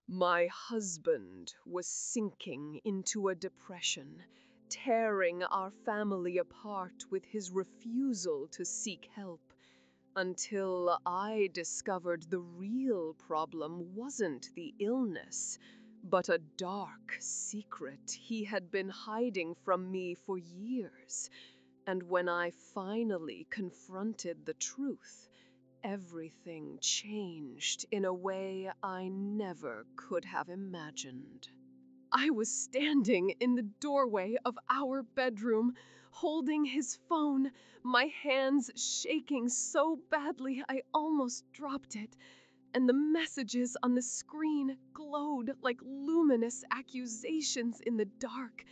My husband was sinking into a depression, tearing our family apart with his refusal to seek help, until I discovered the real problem wasn't the illness, but a dark secret he had been hiding from me for years. And when I finally confronted the truth, everything changed in a way I never could have imagined. I was standing in the doorway of our bedroom, holding his phone, my hands shaking so badly I almost dropped it, and the messages on the screen glowed like luminous accusations in the dark,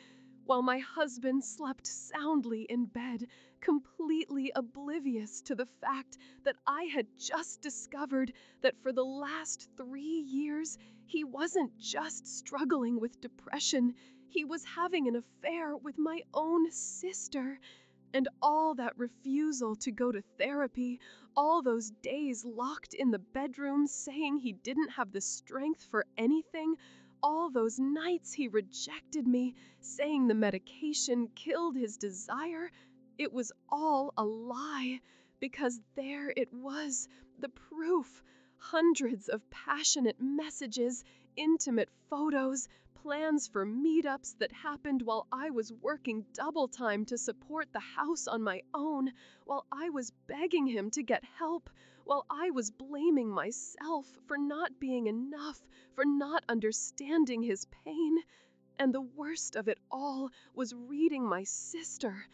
while my husband slept soundly in bed, completely oblivious to the fact that I had just discovered that for the last 3 years, he wasn't just struggling with depression, he was having an affair with my own sister. And all that refusal to go to therapy, all those days locked in the bedroom saying he didn't have the strength for anything, all those nights he rejected me, saying the medication killed his desire, it was all a lie, because there it was, the proof. Hundreds of passionate messages, intimate photos, plans for meetups that happened while I was working double time to support the house on my own, while I was begging him to get help, while I was blaming myself for not being enough, for not understanding his pain. And the worst of it all was reading my sister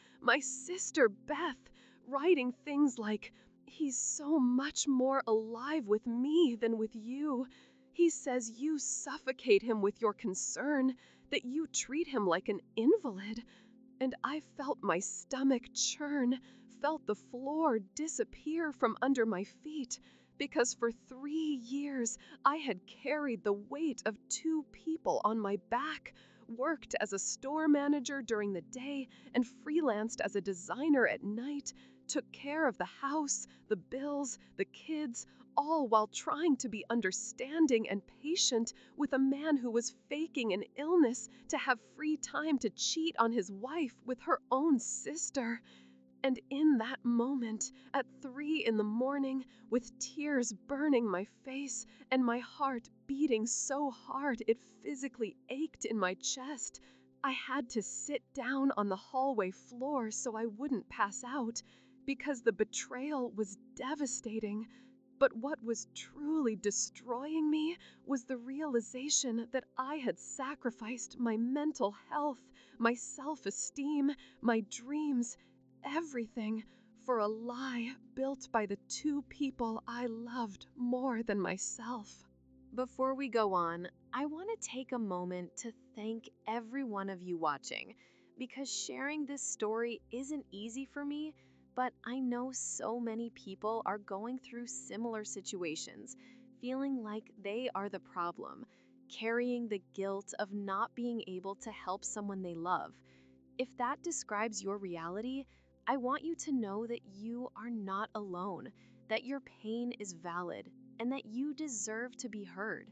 Beth, writing things like, "He's so much more alive with me than with you. He says you suffocate him with your concern, that you treat him like an invalid." And I felt my stomach churn, felt the floor disappear from under my feet, because for 3 years I had carried the weight of two people on my back, worked as a store manager during the day and freelanced as a designer at night, took care of the house, the bills, the kids, all while trying to be understanding and patient with a man who was faking an illness to have free time to cheat on his wife with her own sister. And in that moment, at 3 in the morning, with tears burning my face and my heart beating so hard it physically ached in my chest, I had to sit down on the hallway floor so I wouldn't pass out, because the betrayal was devastating. But what was truly destroying me was the realization that I had sacrificed my mental health, my self-esteem, my dreams, everything, for a lie built by the two people I loved more than myself. Before we go on, I want to take a moment to thank every one of you watching, because sharing this story isn't easy for me, but I know so many people are going through similar situations, feeling like they are the problem, carrying the guilt of not being able to help someone they love. If that describes your reality, I want you to know that you are not alone, that your pain is valid, and that you deserve to be heard.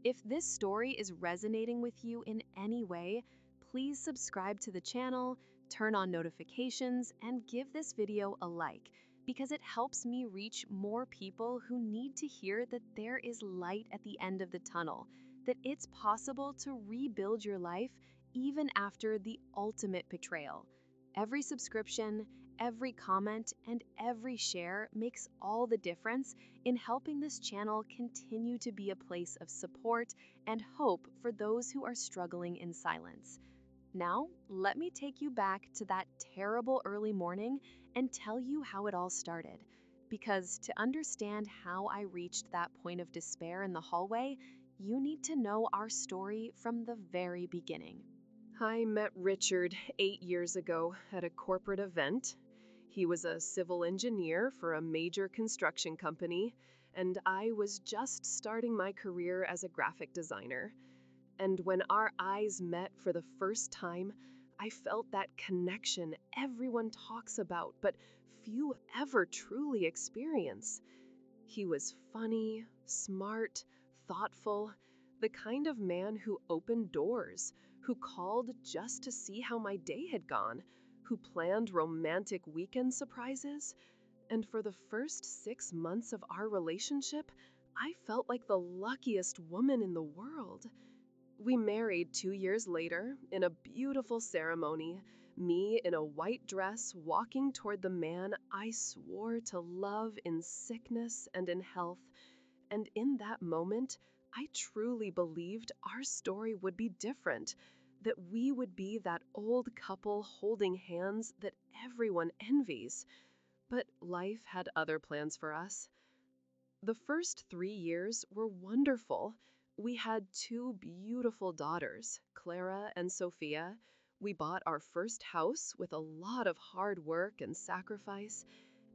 If this story is resonating with you in any way, please subscribe to the channel, turn on notifications, and give this video a like, because it helps me reach more people who need to hear that there is light at the end of the tunnel, that it's possible to rebuild your life even after the ultimate betrayal. Every subscription, every comment, and every share makes all the difference in helping this channel continue to be a place of support and hope for those who are struggling in silence. Now, let me take you back to that terrible early morning and tell you how it all started. Because to understand how I reached that point of despair in the hallway, you need to know our story from the very beginning. I met Richard 8 years ago at a corporate event. He was a civil engineer for a major construction company, and I was just starting my career as a graphic designer. And when our eyes met for the first time, I felt that connection everyone talks about, but few ever truly experience. He was funny, smart, thoughtful, the kind of man who opened doors, who called just to see how my day had gone, who planned romantic weekend surprises. And for the first 6 months of our relationship, I felt like the luckiest woman in the world. We married 2 years later in a beautiful ceremony, me in a white dress walking toward the man I swore to love in sickness and in health. And in that moment, I truly believed our story would be different, that we would be that old couple holding hands that everyone envies. But life had other plans for us. The first 3 years were wonderful. We had two beautiful daughters, Clara and Sophia. We bought our first house with a lot of hard work and sacrifice.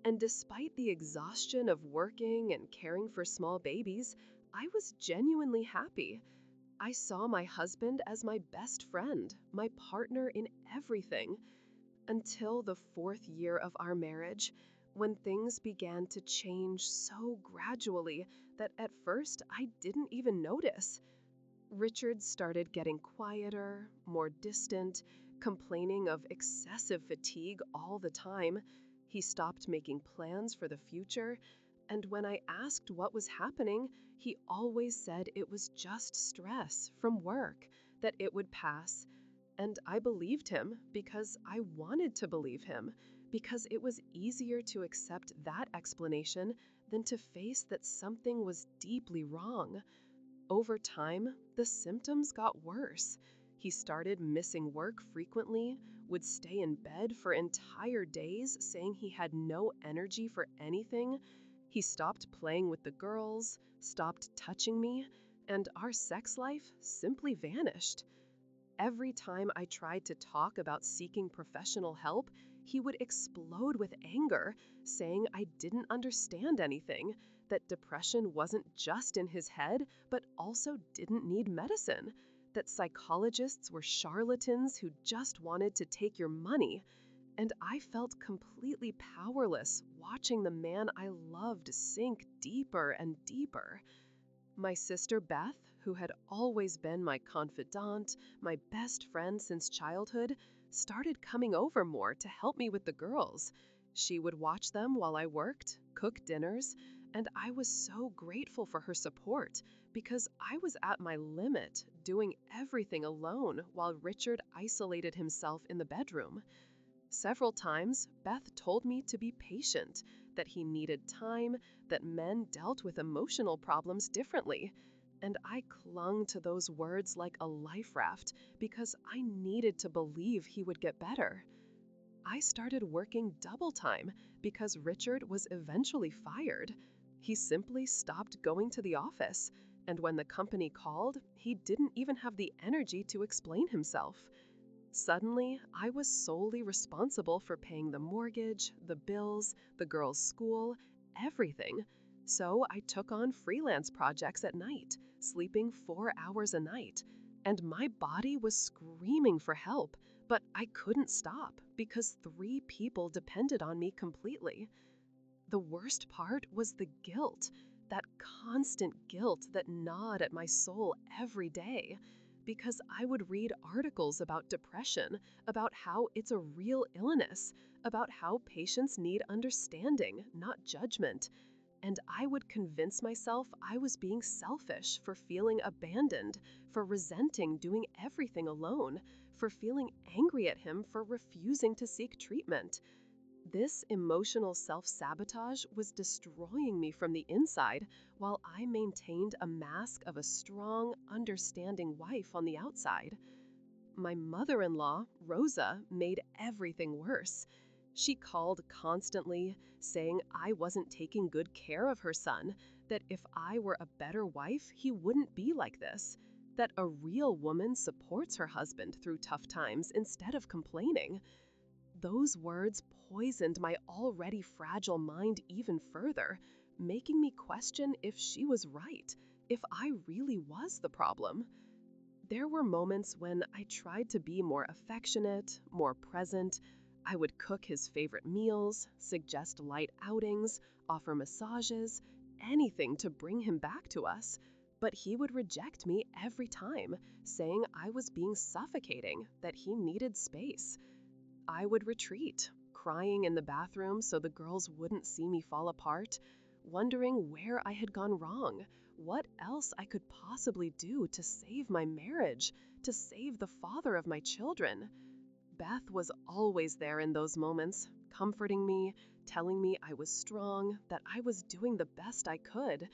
And despite the exhaustion of working and caring for small babies, I was genuinely happy. I saw my husband as my best friend, my partner in everything, until the fourth year of our marriage, when things began to change so gradually that at first I didn't even notice. Richard started getting quieter, more distant, complaining of excessive fatigue all the time. He stopped making plans for the future, and when I asked what was happening, he always said it was just stress from work, that it would pass. And I believed him because I wanted to believe him, because it was easier to accept that explanation than to face that something was deeply wrong. Over time, the symptoms got worse. He started missing work frequently, would stay in bed for entire days, saying he had no energy for anything. He stopped playing with the girls, stopped touching me, and our sex life simply vanished. Every time I tried to talk about seeking professional help, he would explode with anger, saying I didn't understand anything, that depression wasn't just in his head, but also didn't need medicine, that psychologists were charlatans who just wanted to take your money. And I felt completely powerless watching the man I loved sink deeper and deeper. My sister Beth, who had always been my confidant, my best friend since childhood, started coming over more to help me with the girls. She would watch them while I worked, cook dinners, and I was so grateful for her support because I was at my limit, doing everything alone while Richard isolated himself in the bedroom. Several times, Beth told me to be patient, that he needed time, that men dealt with emotional problems differently. And I clung to those words like a life raft because I needed to believe he would get better. I started working double time because Richard was eventually fired. He simply stopped going to the office, and when the company called, he didn't even have the energy to explain himself. Suddenly, I was solely responsible for paying the mortgage, the bills, the girls' school, everything. So I took on freelance projects at night, sleeping 4 hours a night. And my body was screaming for help, but I couldn't stop because 3 people depended on me completely. The worst part was the guilt, that constant guilt that gnawed at my soul every day. Because I would read articles about depression, about how it's a real illness, about how patients need understanding, not judgment. And I would convince myself I was being selfish for feeling abandoned, for resenting doing everything alone, for feeling angry at him for refusing to seek treatment. This emotional self-sabotage was destroying me from the inside while I maintained a mask of a strong, understanding wife on the outside. My mother-in-law, Rosa, made everything worse. She called constantly, saying I wasn't taking good care of her son, that if I were a better wife, he wouldn't be like this, that a real woman supports her husband through tough times instead of complaining. Those words poisoned my already fragile mind even further, making me question if she was right, if I really was the problem. There were moments when I tried to be more affectionate, more present. I would cook his favorite meals, suggest light outings, offer massages, anything to bring him back to us. But he would reject me every time, saying I was being suffocating, that he needed space. I would retreat, crying in the bathroom so the girls wouldn't see me fall apart, wondering where I had gone wrong, what else I could possibly do to save my marriage, to save the father of my children. Beth was always there in those moments, comforting me, telling me I was strong, that I was doing the best I could.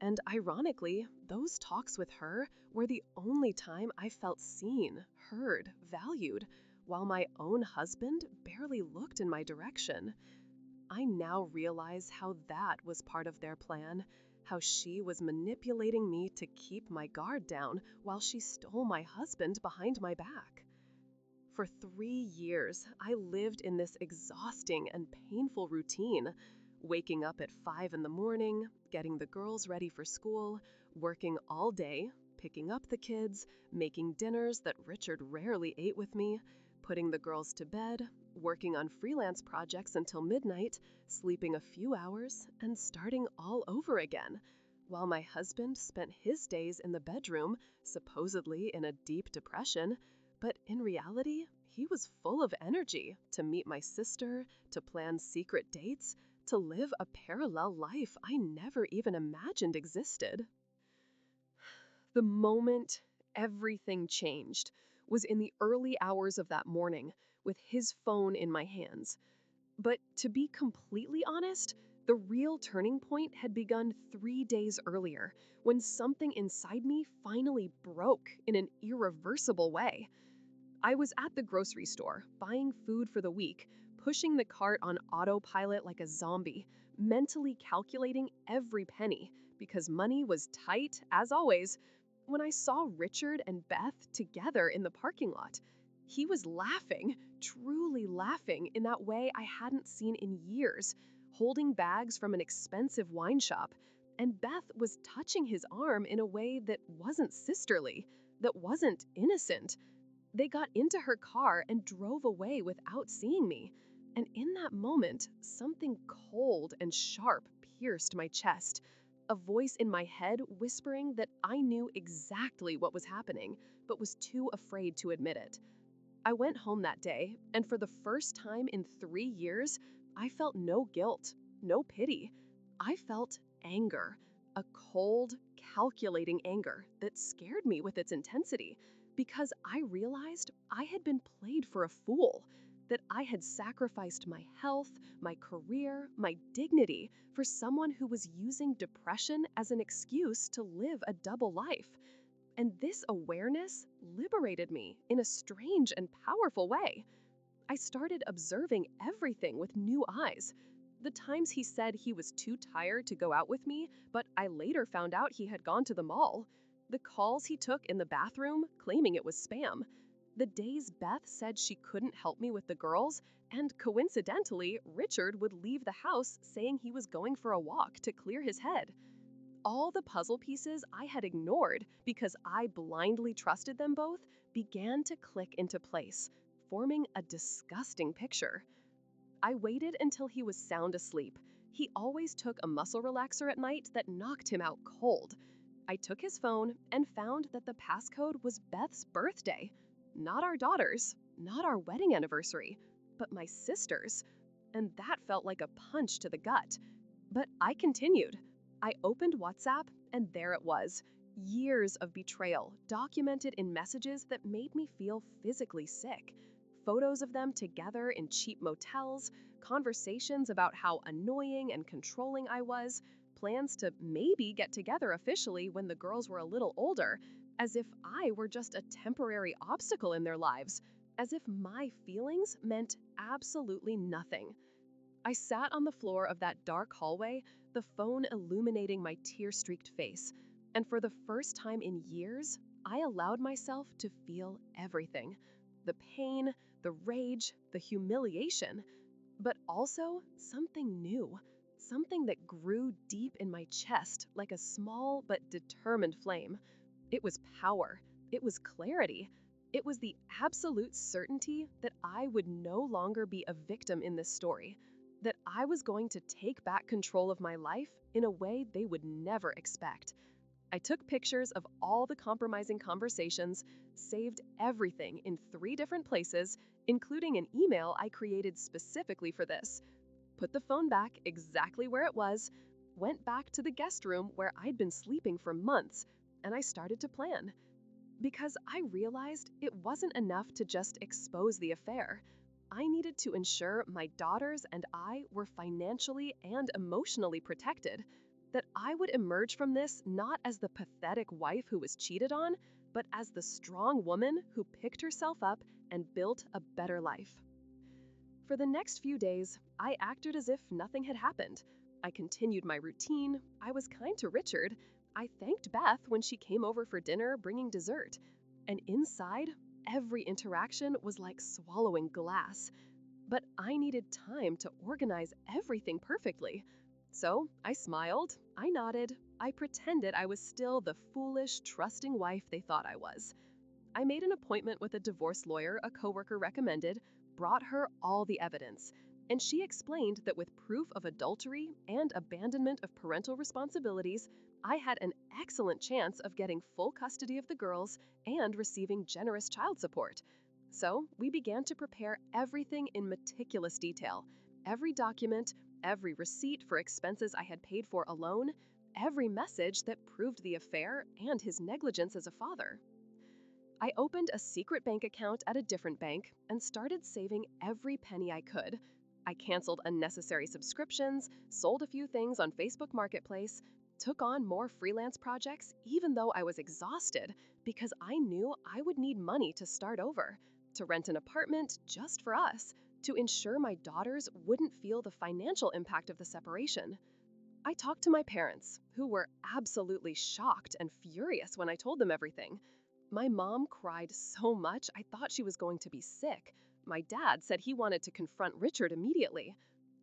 And ironically, those talks with her were the only time I felt seen, heard, valued, while my own husband barely looked in my direction. I now realize how that was part of their plan, how she was manipulating me to keep my guard down while she stole my husband behind my back. For 3 years, I lived in this exhausting and painful routine, waking up at 5 in the morning, getting the girls ready for school, working all day, picking up the kids, making dinners that Richard rarely ate with me, putting the girls to bed, working on freelance projects until midnight, sleeping a few hours, and starting all over again, while my husband spent his days in the bedroom, supposedly in a deep depression, but in reality, he was full of energy to meet my sister, to plan secret dates, to live a parallel life I never even imagined existed. The moment everything changed was in the early hours of that morning, with his phone in my hands. But to be completely honest, the real turning point had begun 3 days earlier, when something inside me finally broke in an irreversible way. I was at the grocery store, buying food for the week, pushing the cart on autopilot like a zombie, mentally calculating every penny, because money was tight, as always, when I saw Richard and Beth together in the parking lot. He was laughing, truly laughing, in that way I hadn't seen in years, holding bags from an expensive wine shop, and Beth was touching his arm in a way that wasn't sisterly, that wasn't innocent. They got into her car and drove away without seeing me. And in that moment, something cold and sharp pierced my chest, a voice in my head whispering that I knew exactly what was happening, but was too afraid to admit it. I went home that day, and for the first time in 3 years, I felt no guilt, no pity. I felt anger, a cold, calculating anger that scared me with its intensity, because I realized I had been played for a fool, that I had sacrificed my health, my career, my dignity for someone who was using depression as an excuse to live a double life. And this awareness liberated me in a strange and powerful way. I started observing everything with new eyes. The times he said he was too tired to go out with me, but I later found out he had gone to the mall. The calls he took in the bathroom, claiming it was spam. The days Beth said she couldn't help me with the girls, and coincidentally, Richard would leave the house saying he was going for a walk to clear his head. All the puzzle pieces I had ignored because I blindly trusted them both began to click into place, forming a disgusting picture. I waited until he was sound asleep. He always took a muscle relaxer at night that knocked him out cold. I took his phone and found that the passcode was Beth's birthday. Not our daughter's, not our wedding anniversary, but my sister's. And that felt like a punch to the gut. But I continued. I opened WhatsApp, and there it was. Years of betrayal, documented in messages that made me feel physically sick. Photos of them together in cheap motels, conversations about how annoying and controlling I was, plans to maybe get together officially when the girls were a little older, as if I were just a temporary obstacle in their lives, as if my feelings meant absolutely nothing. I sat on the floor of that dark hallway, the phone illuminating my tear-streaked face, and for the first time in years, I allowed myself to feel everything. The pain, the rage, the humiliation, but also something new, something that grew deep in my chest like a small but determined flame. It was power. It was clarity. It was the absolute certainty that I would no longer be a victim in this story, that I was going to take back control of my life in a way they would never expect. I took pictures of all the compromising conversations, saved everything in 3 different places, including an email I created specifically for this, put the phone back exactly where it was, went back to the guest room where I'd been sleeping for months, and I started to plan. Because I realized it wasn't enough to just expose the affair. I needed to ensure my daughters and I were financially and emotionally protected, that I would emerge from this not as the pathetic wife who was cheated on, but as the strong woman who picked herself up and built a better life. For the next few days, I acted as if nothing had happened. I continued my routine, I was kind to Richard, I thanked Beth when she came over for dinner bringing dessert. And inside, every interaction was like swallowing glass. But I needed time to organize everything perfectly. So I smiled, I nodded, I pretended I was still the foolish, trusting wife they thought I was. I made an appointment with a divorce lawyer a coworker recommended, brought her all the evidence, and she explained that with proof of adultery and abandonment of parental responsibilities, I had an excellent chance of getting full custody of the girls and receiving generous child support. So we began to prepare everything in meticulous detail. Every document, every receipt for expenses I had paid for alone, every message that proved the affair and his negligence as a father. I opened a secret bank account at a different bank and started saving every penny I could. I canceled unnecessary subscriptions, sold a few things on Facebook Marketplace, took on more freelance projects even though I was exhausted because I knew I would need money to start over, to rent an apartment just for us, to ensure my daughters wouldn't feel the financial impact of the separation. I talked to my parents, who were absolutely shocked and furious when I told them everything. My mom cried so much I thought she was going to be sick. My dad said he wanted to confront Richard immediately.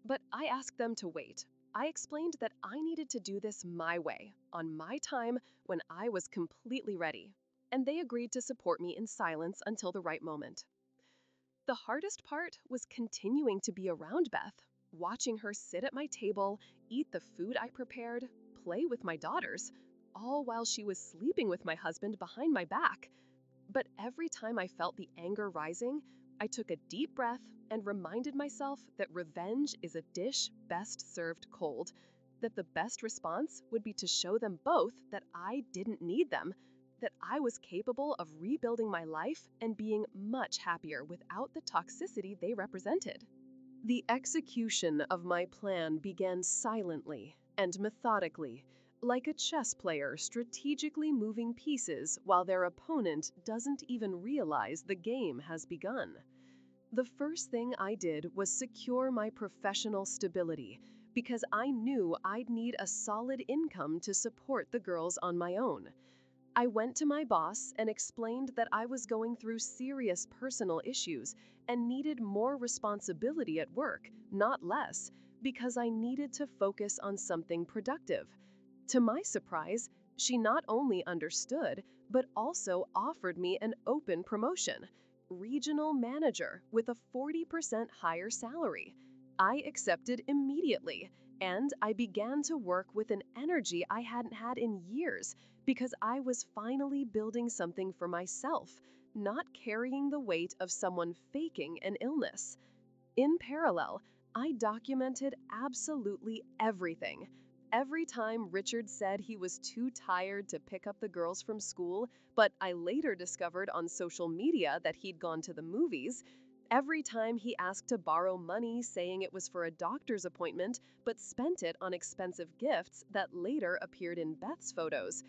But I asked them to wait. I explained that I needed to do this my way, on my time, when I was completely ready. And they agreed to support me in silence until the right moment. The hardest part was continuing to be around Beth, watching her sit at my table, eat the food I prepared, play with my daughters, all while she was sleeping with my husband behind my back. But every time I felt the anger rising, I took a deep breath and reminded myself that revenge is a dish best served cold, that the best response would be to show them both that I didn't need them, that I was capable of rebuilding my life and being much happier without the toxicity they represented. The execution of my plan began silently and methodically, like a chess player strategically moving pieces while their opponent doesn't even realize the game has begun. The first thing I did was secure my professional stability because I knew I'd need a solid income to support the girls on my own. I went to my boss and explained that I was going through serious personal issues and needed more responsibility at work, not less, because I needed to focus on something productive. To my surprise, she not only understood, but also offered me an open promotion, regional manager with a 40% higher salary. I accepted immediately, and I began to work with an energy I hadn't had in years because I was finally building something for myself, not carrying the weight of someone faking an illness. In parallel, I documented absolutely everything. Every time Richard said he was too tired to pick up the girls from school, but I later discovered on social media that he'd gone to the movies, every time he asked to borrow money saying it was for a doctor's appointment, but spent it on expensive gifts that later appeared in Beth's photos,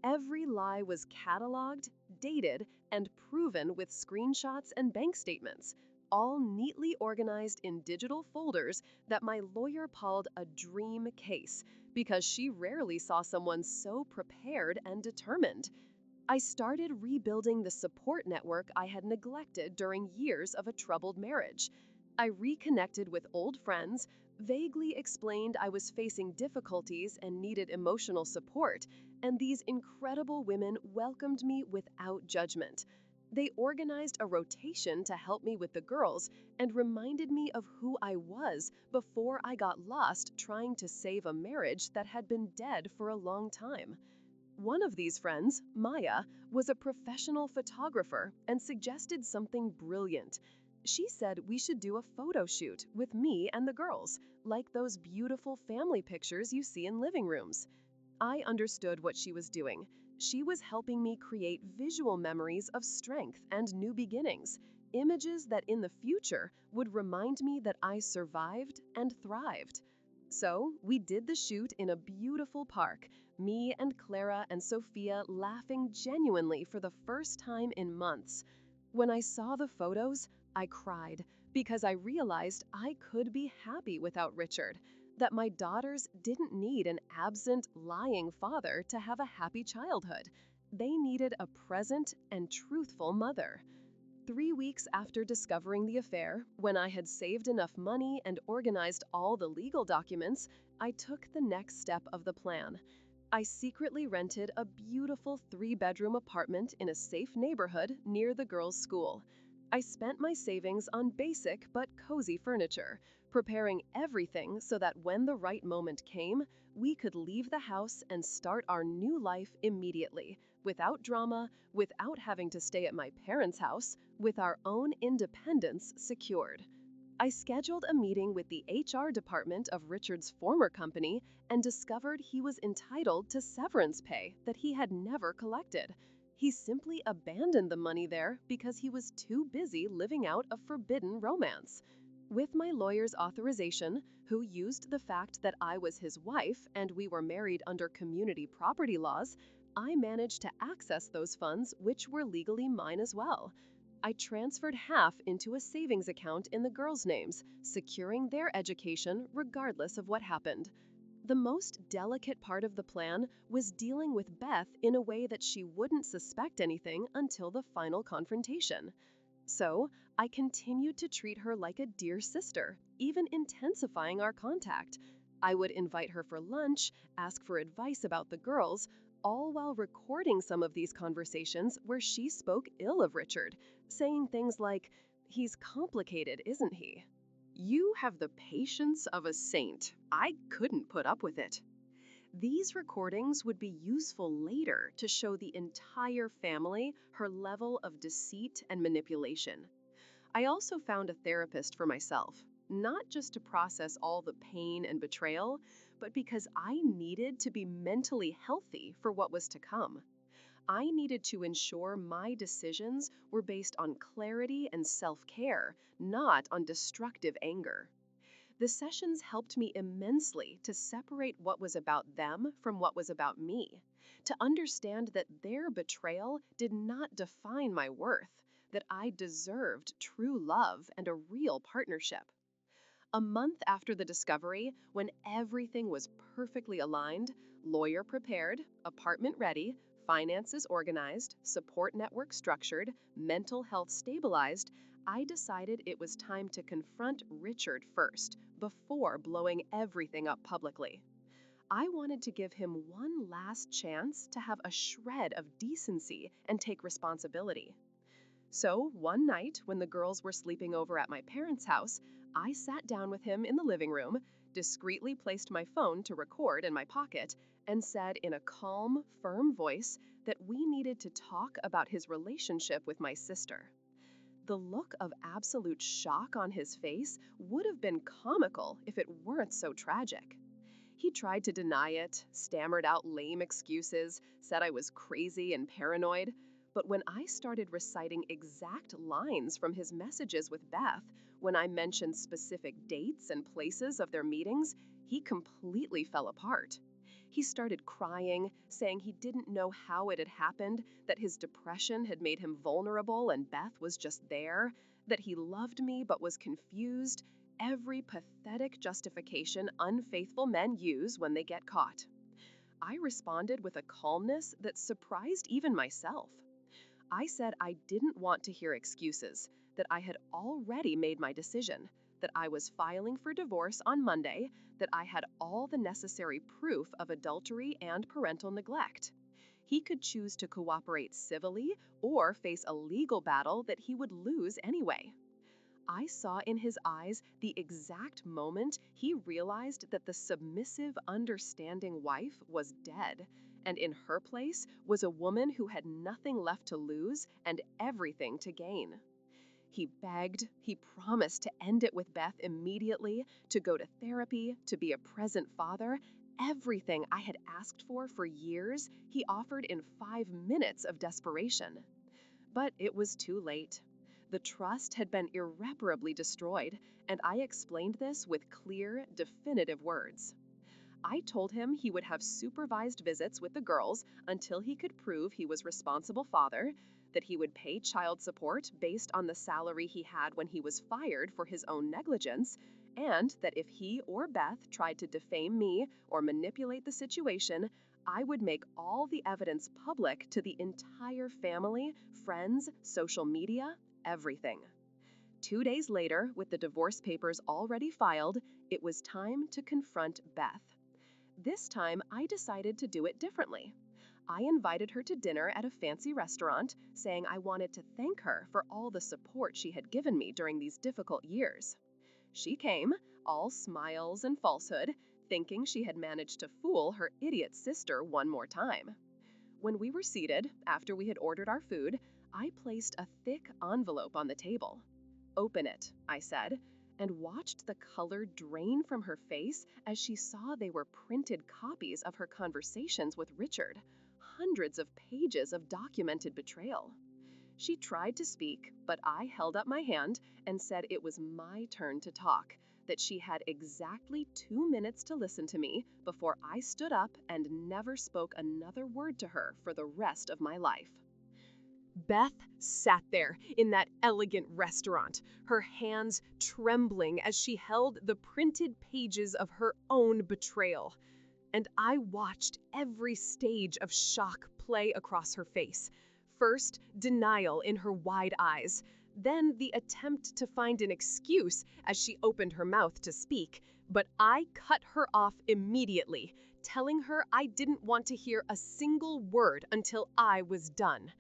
every lie was cataloged, dated, and proven with screenshots and bank statements, all neatly organized in digital folders that my lawyer called a dream case because she rarely saw someone so prepared and determined. I started rebuilding the support network I had neglected during years of a troubled marriage. I reconnected with old friends, vaguely explained I was facing difficulties and needed emotional support, and these incredible women welcomed me without judgment. They organized a rotation to help me with the girls and reminded me of who I was before I got lost trying to save a marriage that had been dead for a long time. One of these friends, Maya, was a professional photographer and suggested something brilliant. She said we should do a photo shoot with me and the girls, like those beautiful family pictures you see in living rooms. I understood what she was doing. She was helping me create visual memories of strength and new beginnings, images that in the future would remind me that I survived and thrived. So, we did the shoot in a beautiful park, me and Clara and Sophia laughing genuinely for the first time in months. When I saw the photos, I cried because I realized I could be happy without Richard, that my daughters didn't need an absent, lying father to have a happy childhood. They needed a present and truthful mother. 3 weeks after discovering the affair, when I had saved enough money and organized all the legal documents, I took the next step of the plan. I secretly rented a beautiful 3-bedroom apartment in a safe neighborhood near the girls' school. I spent my savings on basic but cozy furniture, preparing everything so that when the right moment came, we could leave the house and start our new life immediately, without drama, without having to stay at my parents' house, with our own independence secured. I scheduled a meeting with the HR department of Richard's former company and discovered he was entitled to severance pay that he had never collected. He simply abandoned the money there because he was too busy living out a forbidden romance. With my lawyer's authorization, who used the fact that I was his wife and we were married under community property laws, I managed to access those funds, which were legally mine as well. I transferred half into a savings account in the girls' names, securing their education regardless of what happened. The most delicate part of the plan was dealing with Beth in a way that she wouldn't suspect anything until the final confrontation. So, I continued to treat her like a dear sister, even intensifying our contact. I would invite her for lunch, ask for advice about the girls, all while recording some of these conversations where she spoke ill of Richard, saying things like, "He's complicated, isn't he?" "You have the patience of a saint. I couldn't put up with it." These recordings would be useful later to show the entire family her level of deceit and manipulation. I also found a therapist for myself, not just to process all the pain and betrayal, but because I needed to be mentally healthy for what was to come. I needed to ensure my decisions were based on clarity and self-care, not on destructive anger. The sessions helped me immensely to separate what was about them from what was about me, to understand that their betrayal did not define my worth, that I deserved true love and a real partnership. A month after the discovery, when everything was perfectly aligned, lawyer prepared, apartment ready, finances organized, support network structured, mental health stabilized, I decided it was time to confront Richard first, before blowing everything up publicly. I wanted to give him one last chance to have a shred of decency and take responsibility. So, one night, when the girls were sleeping over at my parents' house, I sat down with him in the living room, discreetly placed my phone to record in my pocket, and said in a calm, firm voice that we needed to talk about his relationship with my sister. The look of absolute shock on his face would have been comical if it weren't so tragic. He tried to deny it, stammered out lame excuses, said I was crazy and paranoid. But when I started reciting exact lines from his messages with Beth, when I mentioned specific dates and places of their meetings, he completely fell apart. He started crying, saying he didn't know how it had happened, that his depression had made him vulnerable and Beth was just there, that he loved me but was confused, every pathetic justification unfaithful men use when they get caught. I responded with a calmness that surprised even myself. I said I didn't want to hear excuses, that I had already made my decision, that I was filing for divorce on Monday, that I had all the necessary proof of adultery and parental neglect. He could choose to cooperate civilly or face a legal battle that he would lose anyway. I saw in his eyes the exact moment he realized that the submissive, understanding wife was dead, and in her place was a woman who had nothing left to lose and everything to gain. He begged, he promised to end it with Beth immediately, to go to therapy, to be a present father. Everything I had asked for years, he offered in 5 minutes of desperation. But it was too late. The trust had been irreparably destroyed, and I explained this with clear, definitive words. I told him he would have supervised visits with the girls until he could prove he was responsible father, that he would pay child support based on the salary he had when he was fired for his own negligence, and that if he or Beth tried to defame me or manipulate the situation, I would make all the evidence public to the entire family, friends, social media, everything. 2 days later, with the divorce papers already filed, it was time to confront Beth. This time, I decided to do it differently. I invited her to dinner at a fancy restaurant, saying I wanted to thank her for all the support she had given me during these difficult years. She came, all smiles and falsehood, thinking she had managed to fool her idiot sister one more time. When we were seated, after we had ordered our food, I placed a thick envelope on the table. "Open it," I said, and watched the color drain from her face as she saw they were printed copies of her conversations with Richard, hundreds of pages of documented betrayal. She tried to speak, but I held up my hand and said it was my turn to talk, that she had exactly 2 minutes to listen to me before I stood up and never spoke another word to her for the rest of my life. Beth sat there in that elegant restaurant, her hands trembling as she held the printed pages of her own betrayal. And I watched every stage of shock play across her face. First, denial in her wide eyes, then the attempt to find an excuse as she opened her mouth to speak. But I cut her off immediately, telling her I didn't want to hear a single word until I was done.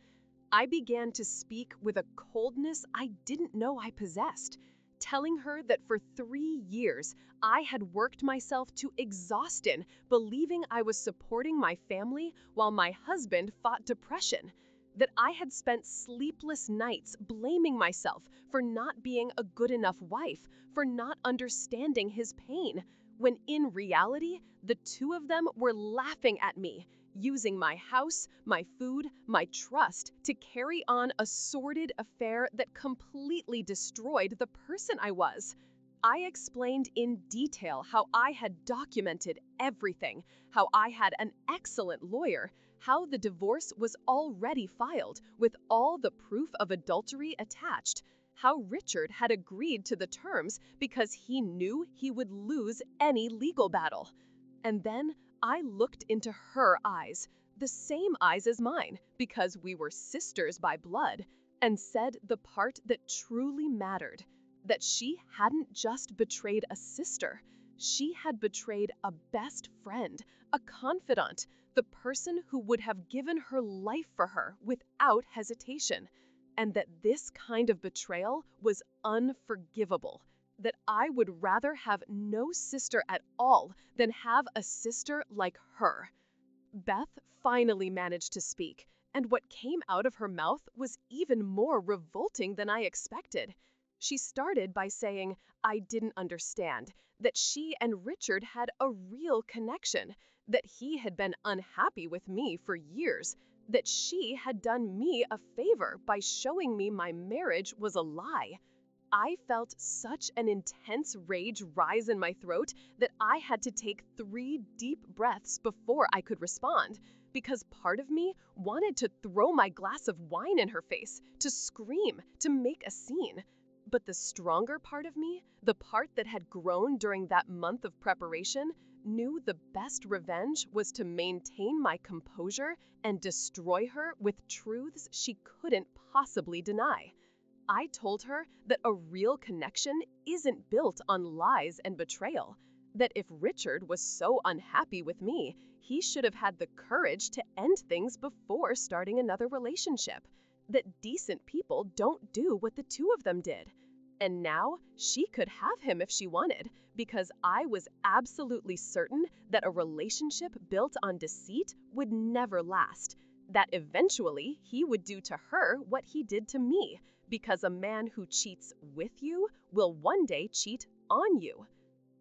I began to speak with a coldness I didn't know I possessed, telling her that for 3 years I had worked myself to exhaustion, believing I was supporting my family while my husband fought depression, that I had spent sleepless nights blaming myself for not being a good enough wife, for not understanding his pain, when in reality, the two of them were laughing at me, using my house, my food, my trust to carry on a sordid affair that completely destroyed the person I was. I explained in detail how I had documented everything, how I had an excellent lawyer, how the divorce was already filed with all the proof of adultery attached, how Richard had agreed to the terms because he knew he would lose any legal battle. And then I looked into her eyes, the same eyes as mine, because we were sisters by blood, and said the part that truly mattered, that she hadn't just betrayed a sister, she had betrayed a best friend, a confidant, the person who would have given her life for her without hesitation, and that this kind of betrayal was unforgivable, that I would rather have no sister at all than have a sister like her. Beth finally managed to speak, and what came out of her mouth was even more revolting than I expected. She started by saying I didn't understand, that she and Richard had a real connection, that he had been unhappy with me for years, that she had done me a favor by showing me my marriage was a lie. I felt such an intense rage rise in my throat that I had to take 3 deep breaths before I could respond, because part of me wanted to throw my glass of wine in her face, to scream, to make a scene. But the stronger part of me, the part that had grown during that month of preparation, knew the best revenge was to maintain my composure and destroy her with truths she couldn't possibly deny. I told her that a real connection isn't built on lies and betrayal, that if Richard was so unhappy with me, he should have had the courage to end things before starting another relationship, that decent people don't do what the two of them did, And now she could have him if she wanted, because I was absolutely certain that a relationship built on deceit would never last, that eventually he would do to her what he did to me, because a man who cheats with you will one day cheat on you.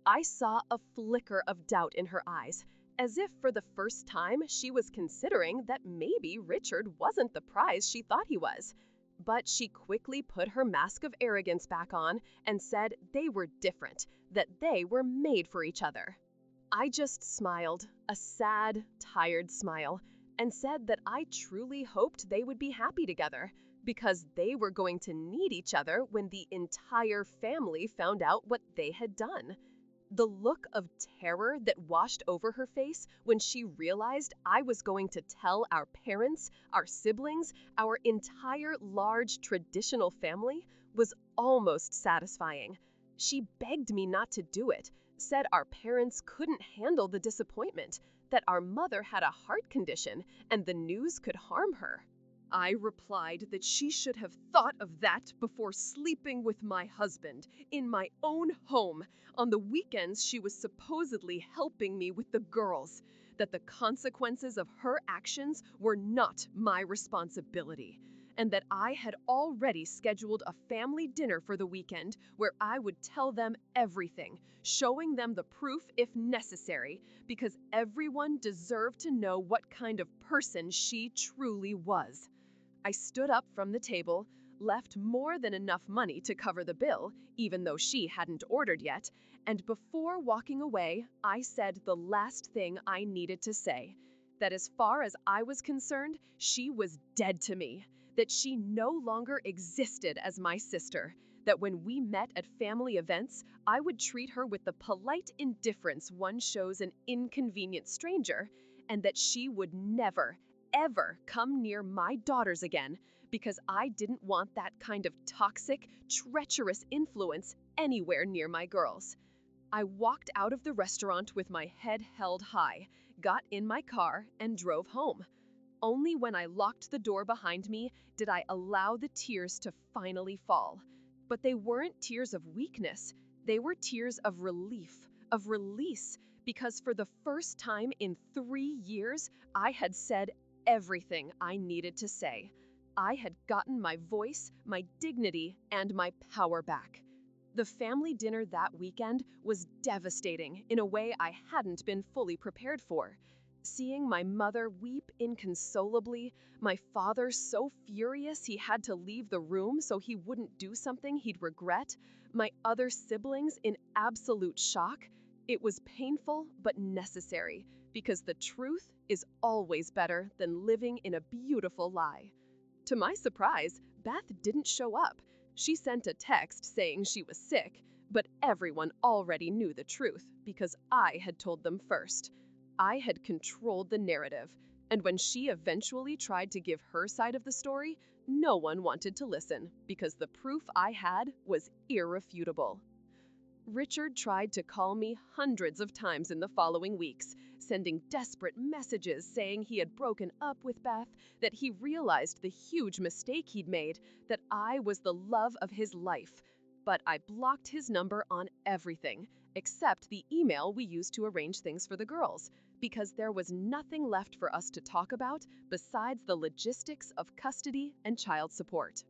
I saw a flicker of doubt in her eyes, as if for the first time she was considering that maybe Richard wasn't the prize she thought he was. But she quickly put her mask of arrogance back on and said they were different, that they were made for each other. I just smiled, a sad, tired smile, and said that I truly hoped they would be happy together, because they were going to need each other when the entire family found out what they had done. The look of terror that washed over her face when she realized I was going to tell our parents, our siblings, our entire large traditional family was almost satisfying. She begged me not to do it, said our parents couldn't handle the disappointment, that our mother had a heart condition and the news could harm her. I replied that she should have thought of that before sleeping with my husband in my own home on the weekends she was supposedly helping me with the girls, that the consequences of her actions were not my responsibility, and that I had already scheduled a family dinner for the weekend where I would tell them everything, showing them the proof if necessary, because everyone deserved to know what kind of person she truly was. I stood up from the table, left more than enough money to cover the bill, even though she hadn't ordered yet, and before walking away, I said the last thing I needed to say, that as far as I was concerned, she was dead to me, that she no longer existed as my sister, that when we met at family events, I would treat her with the polite indifference one shows an inconvenient stranger, and that she would never, ever come near my daughters again, because I didn't want that kind of toxic, treacherous influence anywhere near my girls. I walked out of the restaurant with my head held high, got in my car, and drove home. Only when I locked the door behind me did I allow the tears to finally fall. But they weren't tears of weakness, they were tears of relief, of release, because for the first time in 3 years, I had said everything I needed to say. I had gotten my voice, my dignity, and my power back. The family dinner that weekend was devastating in a way I hadn't been fully prepared for. Seeing my mother weep inconsolably, my father so furious he had to leave the room so he wouldn't do something he'd regret, my other siblings in absolute shock, it was painful but necessary, because the truth is always better than living in a beautiful lie. To my surprise, Beth didn't show up. She sent a text saying she was sick, but everyone already knew the truth because I had told them first. I had controlled the narrative, and when she eventually tried to give her side of the story, no one wanted to listen because the proof I had was irrefutable. Richard tried to call me hundreds of times in the following weeks, sending desperate messages saying he had broken up with Beth, that he realized the huge mistake he'd made, that I was the love of his life. But I blocked his number on everything, except the email we used to arrange things for the girls, because there was nothing left for us to talk about besides the logistics of custody and child support.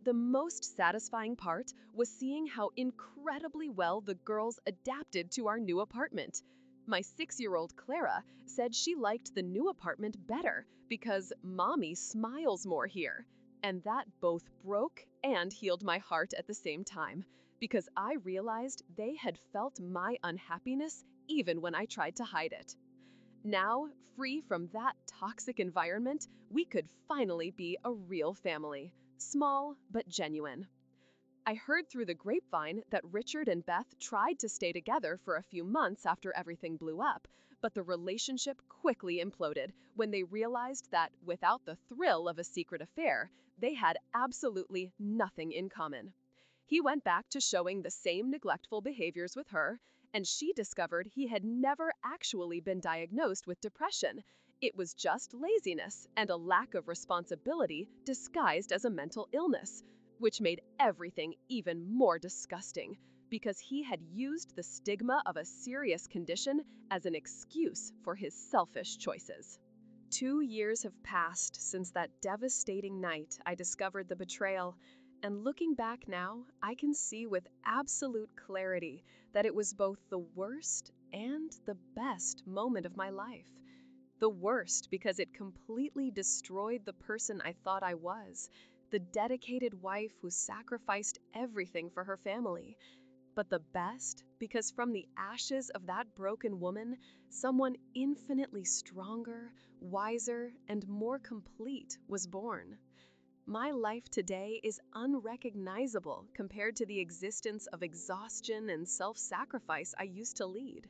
The most satisfying part was seeing how incredibly well the girls adapted to our new apartment. My 6-year-old Clara said she liked the new apartment better because Mommy smiles more here. And that both broke and healed my heart at the same time, because I realized they had felt my unhappiness even when I tried to hide it. Now, free from that toxic environment, we could finally be a real family. Small, but genuine. I heard through the grapevine that Richard and Beth tried to stay together for a few months after everything blew up, but the relationship quickly imploded when they realized that, without the thrill of a secret affair, they had absolutely nothing in common. He went back to showing the same neglectful behaviors with her, and she discovered he had never actually been diagnosed with depression. It was just laziness and a lack of responsibility disguised as a mental illness. which made everything even more disgusting because he had used the stigma of a serious condition as an excuse for his selfish choices. 2 years have passed since that devastating night I discovered the betrayal, and looking back now, I can see with absolute clarity that it was both the worst and the best moment of my life. The worst because it completely destroyed the person I thought I was, the dedicated wife who sacrificed everything for her family. But the best because from the ashes of that broken woman, someone infinitely stronger, wiser, and more complete was born. My life today is unrecognizable compared to the existence of exhaustion and self-sacrifice I used to lead.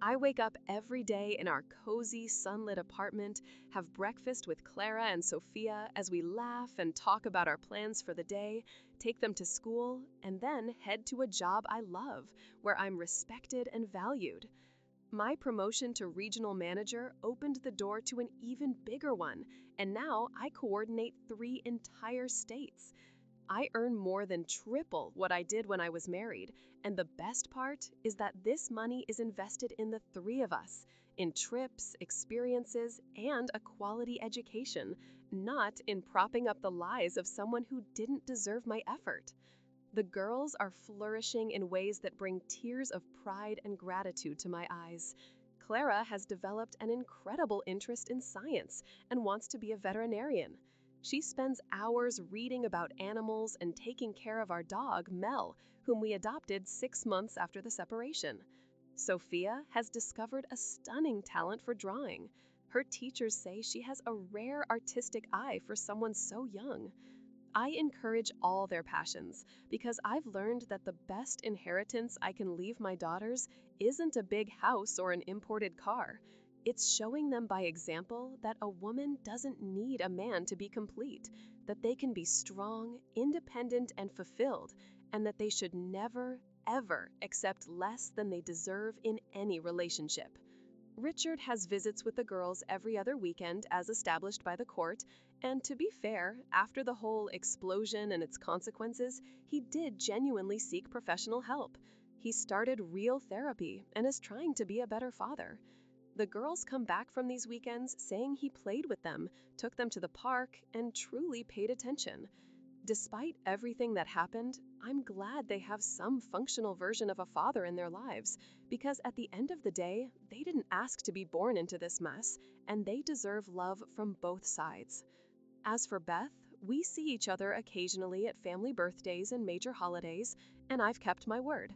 I wake up every day in our cozy, sunlit apartment, have breakfast with Clara and Sophia as we laugh and talk about our plans for the day, take them to school, and then head to a job I love, where I'm respected and valued. My promotion to regional manager opened the door to an even bigger one, and now I coordinate 3 entire states. I earn more than triple what I did when I was married, and the best part is that this money is invested in the three of us, in trips, experiences, and a quality education, not in propping up the lies of someone who didn't deserve my effort. The girls are flourishing in ways that bring tears of pride and gratitude to my eyes. Clara has developed an incredible interest in science and wants to be a veterinarian. She spends hours reading about animals and taking care of our dog, Mel, whom we adopted 6 months after the separation. Sophia has discovered a stunning talent for drawing. Her teachers say she has a rare artistic eye for someone so young. I encourage all their passions because I've learned that the best inheritance I can leave my daughters isn't a big house or an imported car. It's showing them by example that a woman doesn't need a man to be complete, that they can be strong, independent, and fulfilled, and that they should never, ever accept less than they deserve in any relationship. Richard has visits with the girls every other weekend as established by the court, and to be fair, after the whole explosion and its consequences, he did genuinely seek professional help. He started real therapy and is trying to be a better father. The girls come back from these weekends saying he played with them, took them to the park, and truly paid attention. Despite everything that happened, I'm glad they have some functional version of a father in their lives, because at the end of the day, they didn't ask to be born into this mess, and they deserve love from both sides. As for Beth, we see each other occasionally at family birthdays and major holidays, and I've kept my word.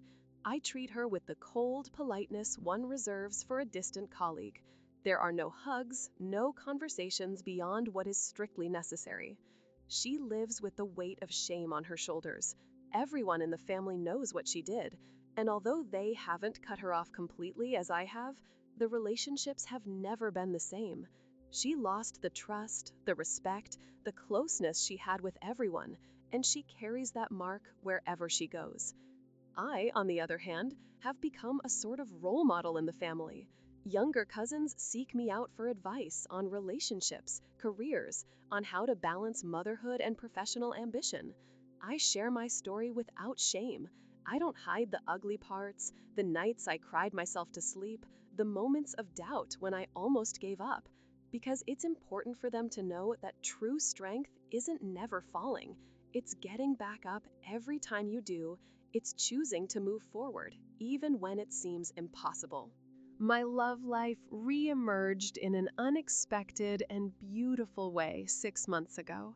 I treat her with the cold politeness one reserves for a distant colleague. There are no hugs, no conversations beyond what is strictly necessary. She lives with the weight of shame on her shoulders. Everyone in the family knows what she did, and although they haven't cut her off completely as I have, the relationships have never been the same. She lost the trust, the respect, the closeness she had with everyone, and she carries that mark wherever she goes. I, on the other hand, have become a sort of role model in the family. Younger cousins seek me out for advice on relationships, careers, on how to balance motherhood and professional ambition. I share my story without shame. I don't hide the ugly parts, the nights I cried myself to sleep, the moments of doubt when I almost gave up, because it's important for them to know that true strength isn't never falling. It's getting back up every time you do. It's choosing to move forward, even when it seems impossible. My love life re-emerged in an unexpected and beautiful way 6 months ago.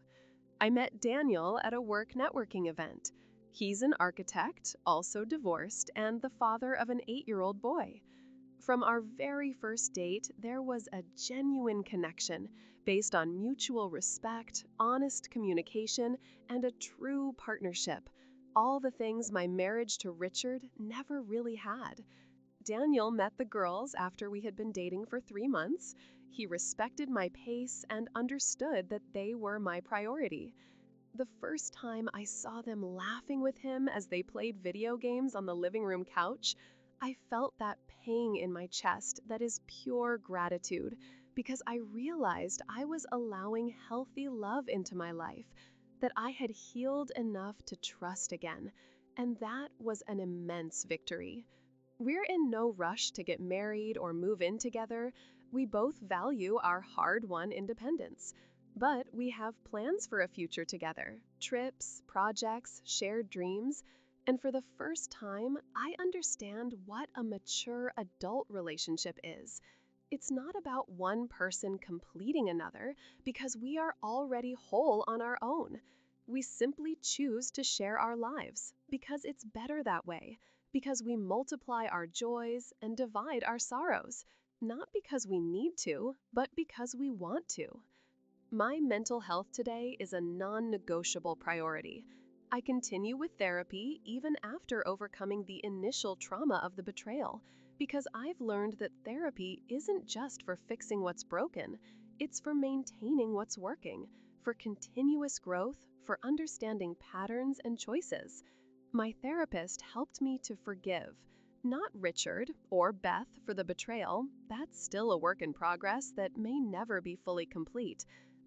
I met Daniel at a work networking event. He's an architect, also divorced, and the father of an 8-year-old boy. From our very first date, there was a genuine connection based on mutual respect, honest communication, and a true partnership. All the things my marriage to Richard never really had. Daniel met the girls after we had been dating for 3 months. He respected my pace and understood that they were my priority. The first time I saw them laughing with him as they played video games on the living room couch, I felt that pang in my chest that is pure gratitude because I realized I was allowing healthy love into my life. that I had healed enough to trust again, and that was an immense victory. We're in no rush to get married or move in together. We both value our hard-won independence. But we have plans for a future together, trips, projects, shared dreams. And for the first time, I understand what a mature adult relationship is. It's not about one person completing another because we are already whole on our own. We simply choose to share our lives because it's better that way, because we multiply our joys and divide our sorrows, not because we need to, but because we want to. My mental health today is a non negotiable priority. I continue with therapy even after overcoming the initial trauma of the betrayal, because I've learned that therapy isn't just for fixing what's broken, it's for maintaining what's working, for continuous growth, for understanding patterns and choices. My therapist helped me to forgive. Not Richard or Beth for the betrayal, that's still a work in progress that may never be fully complete.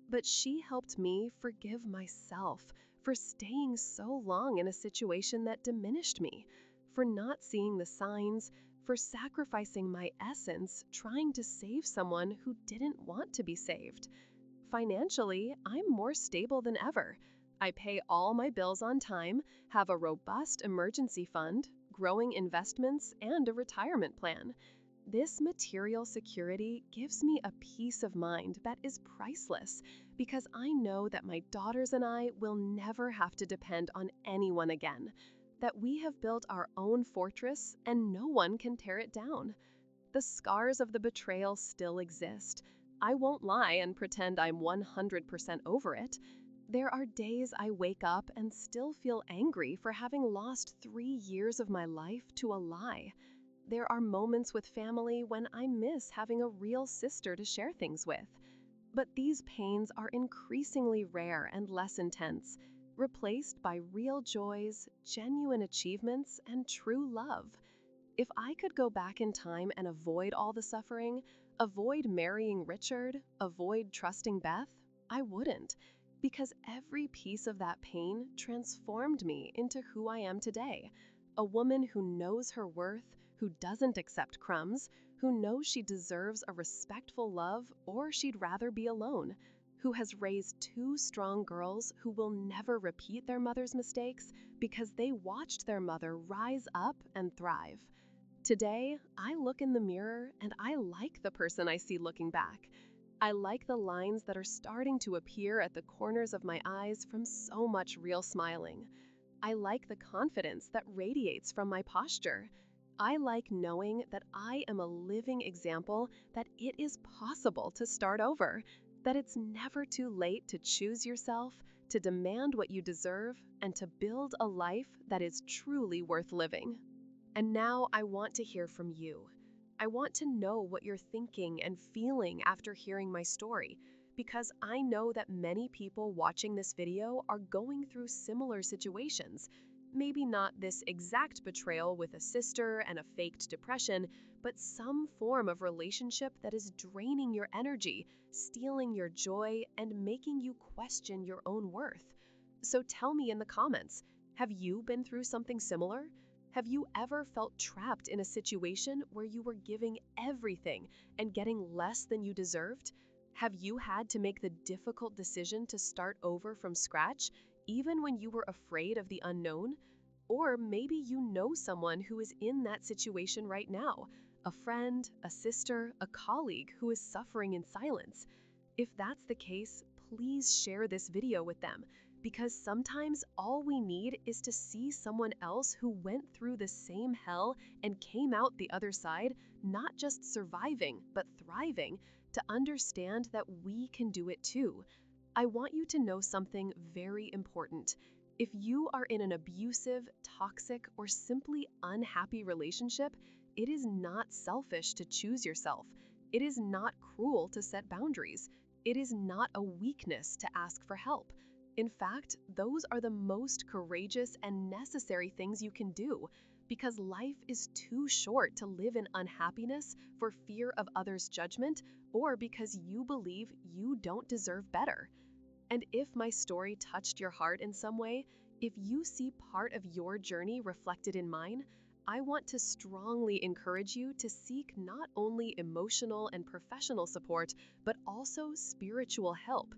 But she helped me forgive myself for staying so long in a situation that diminished me, for not seeing the signs, for sacrificing my essence trying to save someone who didn't want to be saved. Financially, I'm more stable than ever. I pay all my bills on time, have a robust emergency fund, growing investments, and a retirement plan. This material security gives me a peace of mind that is priceless because I know that my daughters and I will never have to depend on anyone again, that we have built our own fortress and no one can tear it down. The scars of the betrayal still exist. I won't lie and pretend I'm 100% over it. There are days I wake up and still feel angry for having lost 3 years of my life to a lie. There are moments with family when I miss having a real sister to share things with. But these pains are increasingly rare and less intense, replaced by real joys, genuine achievements, and true love. If I could go back in time and avoid all the suffering, avoid marrying Richard, avoid trusting Beth, I wouldn't, because every piece of that pain transformed me into who I am today, a woman who knows her worth, who doesn't accept crumbs, who knows she deserves a respectful love or she'd rather be alone, who has raised two strong girls who will never repeat their mother's mistakes because they watched their mother rise up and thrive. Today, I look in the mirror and I like the person I see looking back. I like the lines that are starting to appear at the corners of my eyes from so much real smiling. I like the confidence that radiates from my posture. I like knowing that I am a living example that it is possible to start over, that it's never too late to choose yourself, to demand what you deserve, and to build a life that is truly worth living. And now I want to hear from you. I want to know what you're thinking and feeling after hearing my story, because I know that many people watching this video are going through similar situations. Maybe not this exact betrayal with a sister and a faked depression, but some form of relationship that is draining your energy, stealing your joy, and making you question your own worth. So tell me in the comments, have you been through something similar? Have you ever felt trapped in a situation where you were giving everything and getting less than you deserved? Have you had to make the difficult decision to start over from scratch, even when you were afraid of the unknown? Or maybe you know someone who is in that situation right now, a friend, a sister, a colleague who is suffering in silence. If that's the case, please share this video with them, because sometimes all we need is to see someone else who went through the same hell and came out the other side, not just surviving, but thriving, to understand that we can do it too. I want you to know something very important. If you are in an abusive, toxic, or simply unhappy relationship, it is not selfish to choose yourself. It is not cruel to set boundaries. It is not a weakness to ask for help. In fact, those are the most courageous and necessary things you can do, because life is too short to live in unhappiness for fear of others' judgment or because you believe you don't deserve better. And if my story touched your heart in some way, if you see part of your journey reflected in mine, I want to strongly encourage you to seek not only emotional and professional support, but also spiritual help.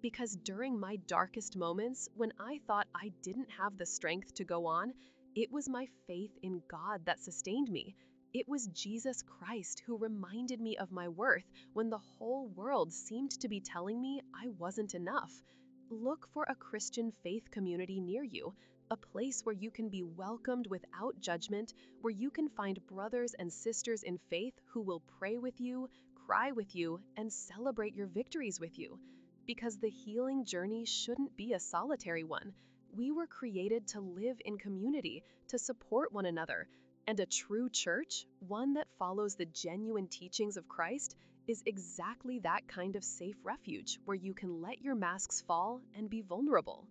Because during my darkest moments, when I thought I didn't have the strength to go on, it was my faith in God that sustained me. It was Jesus Christ who reminded me of my worth when the whole world seemed to be telling me I wasn't enough. Look for a Christian faith community near you, a place where you can be welcomed without judgment, where you can find brothers and sisters in faith who will pray with you, cry with you, and celebrate your victories with you. Because the healing journey shouldn't be a solitary one. We were created to live in community, to support one another, and a true church, one that follows the genuine teachings of Christ, is exactly that kind of safe refuge where you can let your masks fall and be vulnerable.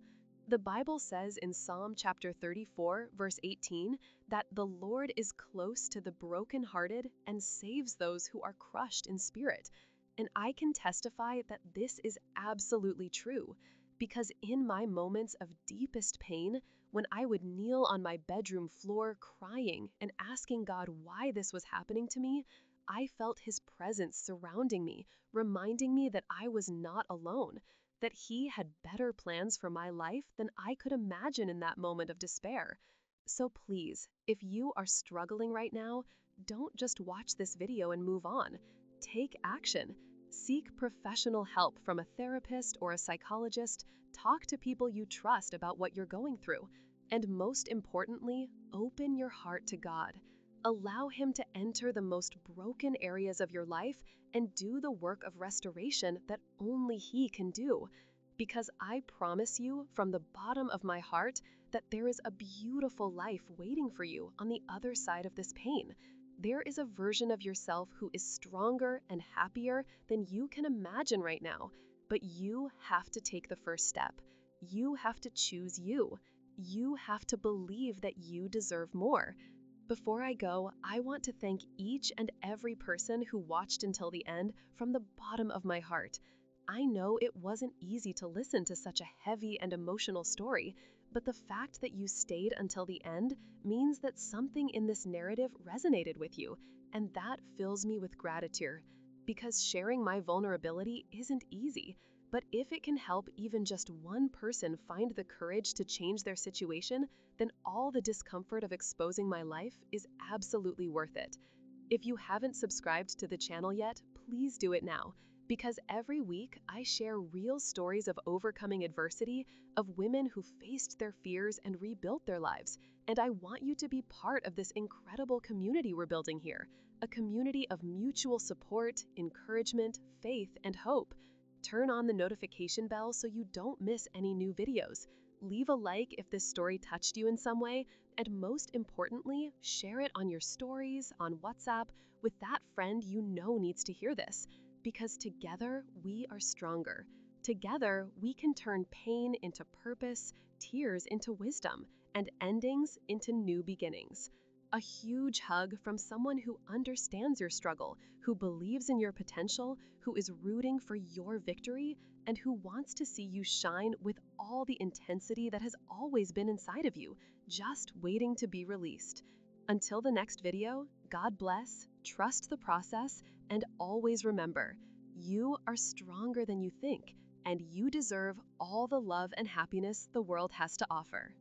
The Bible says in Psalm chapter 34, verse 18, that the Lord is close to the brokenhearted and saves those who are crushed in spirit. And I can testify that this is absolutely true, because in my moments of deepest pain, when I would kneel on my bedroom floor crying and asking God why this was happening to me, I felt His presence surrounding me, reminding me that I was not alone, that He had better plans for my life than I could imagine in that moment of despair. So please, if you are struggling right now, don't just watch this video and move on. Take action. Seek professional help from a therapist or a psychologist. Talk to people you trust about what you're going through. And most importantly, open your heart to God. Allow Him to enter the most broken areas of your life and do the work of restoration that only He can do. Because I promise you from the bottom of my heart that there is a beautiful life waiting for you on the other side of this pain. There is a version of yourself who is stronger and happier than you can imagine right now. But you have to take the first step. You have to choose you. You have to believe that you deserve more. Before I go, I want to thank each and every person who watched until the end from the bottom of my heart. I know it wasn't easy to listen to such a heavy and emotional story, but the fact that you stayed until the end means that something in this narrative resonated with you, and that fills me with gratitude. Because sharing my vulnerability isn't easy, but if it can help even just one person find the courage to change their situation, then all the discomfort of exposing my life is absolutely worth it. If you haven't subscribed to the channel yet, please do it now, because every week I share real stories of overcoming adversity, of women who faced their fears and rebuilt their lives, and I want you to be part of this incredible community we're building here, a community of mutual support, encouragement, faith, and hope. Turn on the notification bell so you don't miss any new videos. Leave a like if this story touched you in some way, and most importantly, share it on your stories, on WhatsApp, with that friend you know needs to hear this. Because together, we are stronger. Together, we can turn pain into purpose, tears into wisdom, and endings into new beginnings. A huge hug from someone who understands your struggle, who believes in your potential, who is rooting for your victory, and who wants to see you shine with all the intensity that has always been inside of you, just waiting to be released. Until the next video, God bless, trust the process, and always remember, you are stronger than you think, and you deserve all the love and happiness the world has to offer.